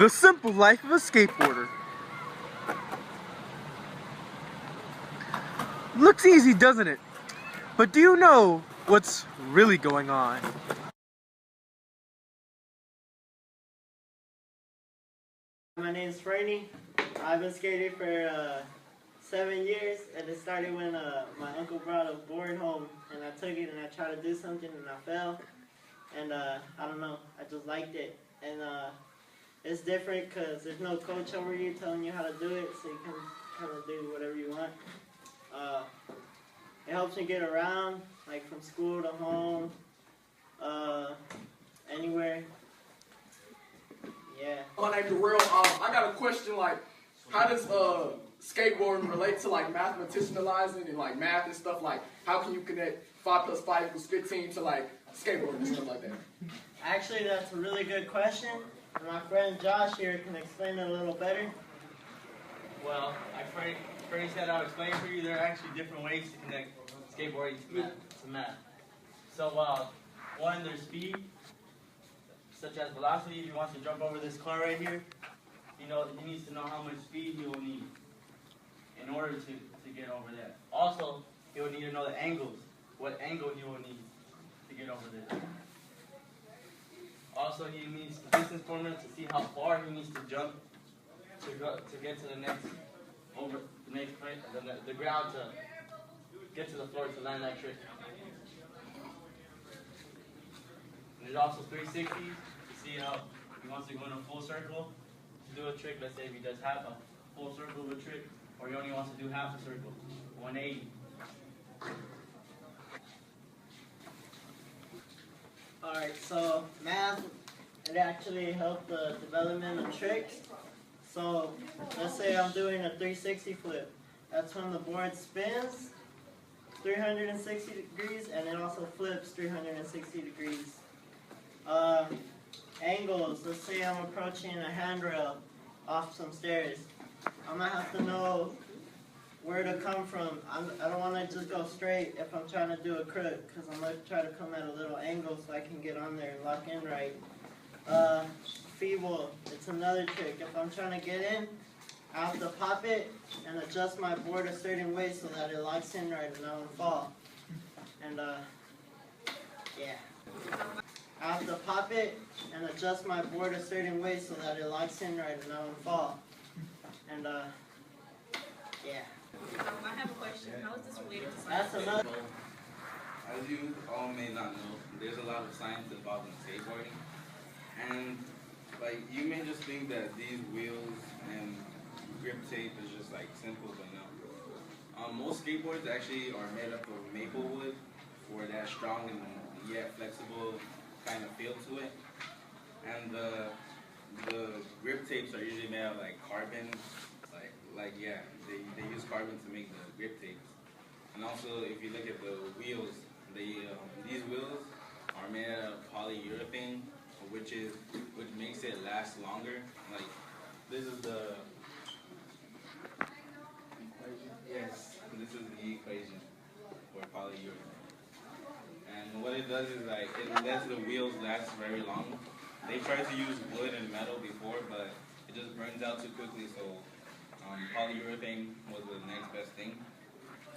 The simple life of a skateboarder. Looks easy, doesn't it? But do you know what's really going on? My name's Franny. I've been skating for 7 years, and it started when my uncle brought a board home, and I took it and I tried to do something and I fell, and I don't know, I just liked it. And it's different because there's no coach over you telling you how to do it, so you can kind of do whatever you want. It helps me get around, like from school to home, anywhere. Yeah. My name's Real. I got a question, like, how does skateboarding relate to like mathematicianalizing and like math and stuff? Like, how can you connect 5 + 5 = 15 to like skateboarding and stuff like that? Actually, that's a really good question. And my friend Josh here can explain it a little better. Well, like Freddie said, I'll explain for you. There are actually different ways to connect skateboarding to math. So, one, there's speed, such as velocity. If he wants to jump over this car right here, he needs to know how much speed he will need in order to get over there. Also, he will need to know the angles, what angle he will need to get over there. Also, he needs the distance formula to see how far he needs to jump to get to the next the ground to get to the floor to land that trick. And there's also 360s to see how he wants to go in a full circle to do a trick. Let's say if he does half a full circle of a trick, or he only wants to do half a circle, 180. Alright, so math, it actually helped the development of tricks. So let's say I'm doing a 360 flip. That's when the board spins 360 degrees and it also flips 360 degrees. Angles, let's say I'm approaching a handrail off some stairs. I'm going to have to know where to come from. I don't want to just go straight if I'm trying to do a crook, because I'm going to try to come at a little angle so I can get on there and lock in right. Feeble, it's another trick. If I'm trying to get in, I have to pop it and adjust my board a certain way so that it locks in right and I don't fall. And yeah. I have to pop it and adjust my board a certain way so that it locks in right and I don't fall. And yeah. I have a question. How is this related to That's science? another. As you all may not know, there's a lot of science involved in skateboarding. And like, you may just think that these wheels and grip tape is just like simple, but no. Most skateboards actually are made up of maple wood for that strong and yet flexible kind of feel to it. And the grip tapes are usually made of like carbon, they use carbon to make the grip tapes. And also, if you look at the wheels, these wheels are made out of polyurethane, which makes it last longer. Like, this is the equation for polyurethane. And what it does is like it lets the wheels last very long. They tried to use wood and metal before, but it just burns out too quickly. So polyurethane was the next best thing.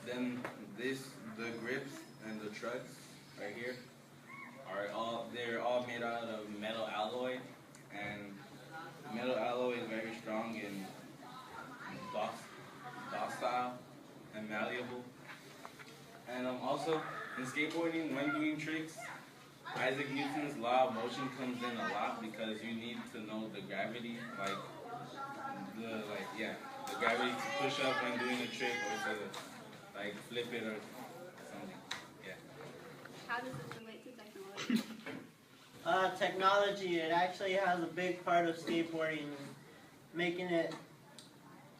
Then the grips and the trucks right here they're all made out of metal alloy, and metal alloy is very strong and docile and malleable. And also in skateboarding, when doing tricks, Isaac Newton's law of motion comes in a lot because you need to know the gravity, the gravity to push up when doing a trick or to like flip it or something. Yeah. How does this relate to technology? Technology, it actually has a big part of skateboarding, making it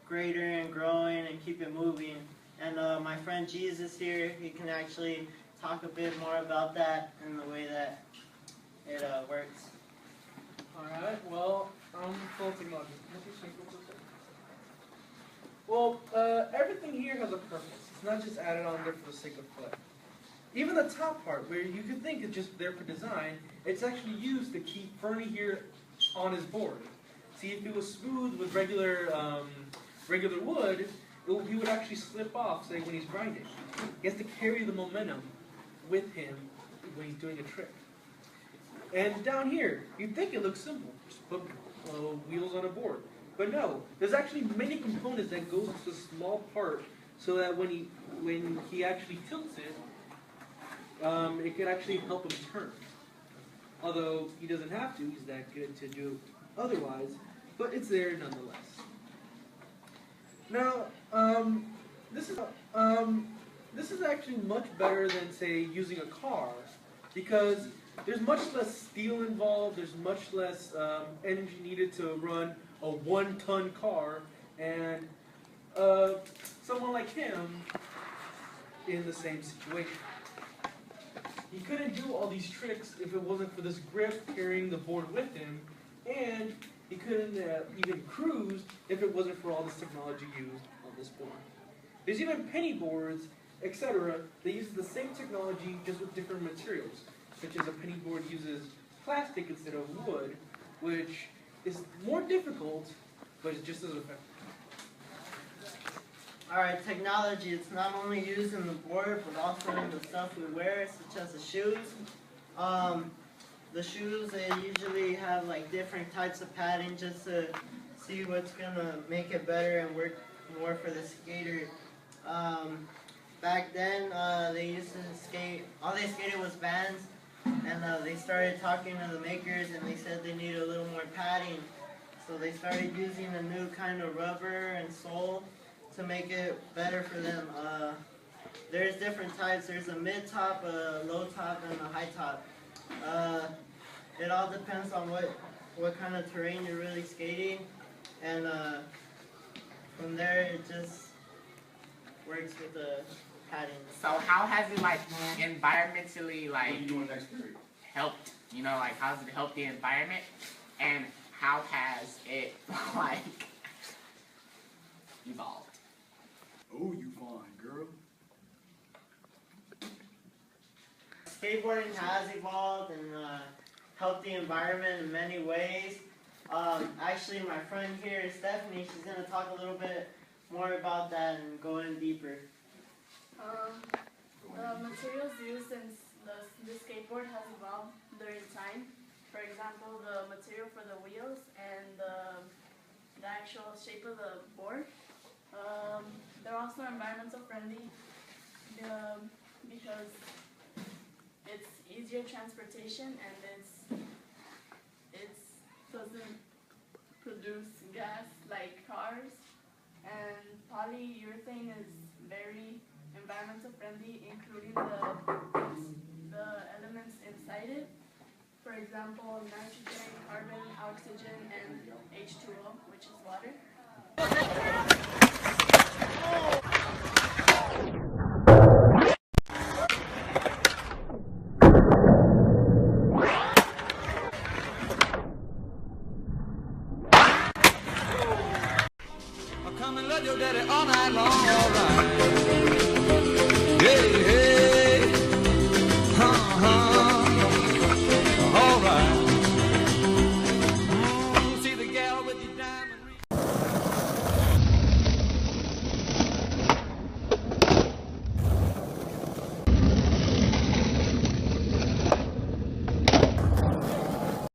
greater and growing and keep it moving. And my friend Jesus here, he can actually talk a bit more about that and the way that it works. Alright, well, full technology. Well, everything here has a purpose. It's not just added on there for the sake of play. Even the top part, where you could think it's just there for design, it's actually used to keep Fernie here on his board. See, if it was smooth with regular wood, he would actually slip off, say, when he's grinding. He has to carry the momentum with him when he's doing a trick. And down here, you'd think it looks simple. Just put wheels on a board. But no, there's actually many components that goes into a small part so that when he actually tilts it, it can actually help him turn. Although he doesn't have to, he's that good to do otherwise, but it's there nonetheless. Now, this is actually much better than, say, using a car, because there's much less steel involved, there's much less energy needed to run a 1-ton car, and someone like him in the same situation. He couldn't do all these tricks if it wasn't for this grip carrying the board with him, and he couldn't even cruise if it wasn't for all this technology used on this board. There's even penny boards, etc. that use the same technology just with different materials, such as a penny board uses plastic instead of wood, which is more difficult, but it's just as effective. Alright, technology, it's not only used in the board, but also in the stuff we wear, such as the shoes. The shoes, they usually have like different types of padding just to see what's gonna make it better and work more for the skater. Back then, they used to skate, all they skated was Vans, and they started talking to the makers and they said they needed a little more padding. So they started using a new kind of rubber and sole to make it better for them. There's different types. There's a mid-top, a low-top, and a high-top. It all depends on what kind of terrain you're really skating, and from there it just works with the padding. So how has it like environmentally helped? You know, like how's it helped the environment, and how has it like evolved? Oh, you fine, girl. Skateboarding has evolved and helped the environment in many ways. Actually, my friend here, Stephanie, she's going to talk a little bit more about that and go in deeper. The materials used in the skateboard has evolved during time. For example, the material for the wheels and the actual shape of the board. They're also environmental friendly because it's easier transportation and it doesn't produce gas like cars. And polyurethane is very environmental friendly, including the elements inside it. For example, nitrogen, carbon, oxygen, and H2O, which is water. Come and love your daddy all night long.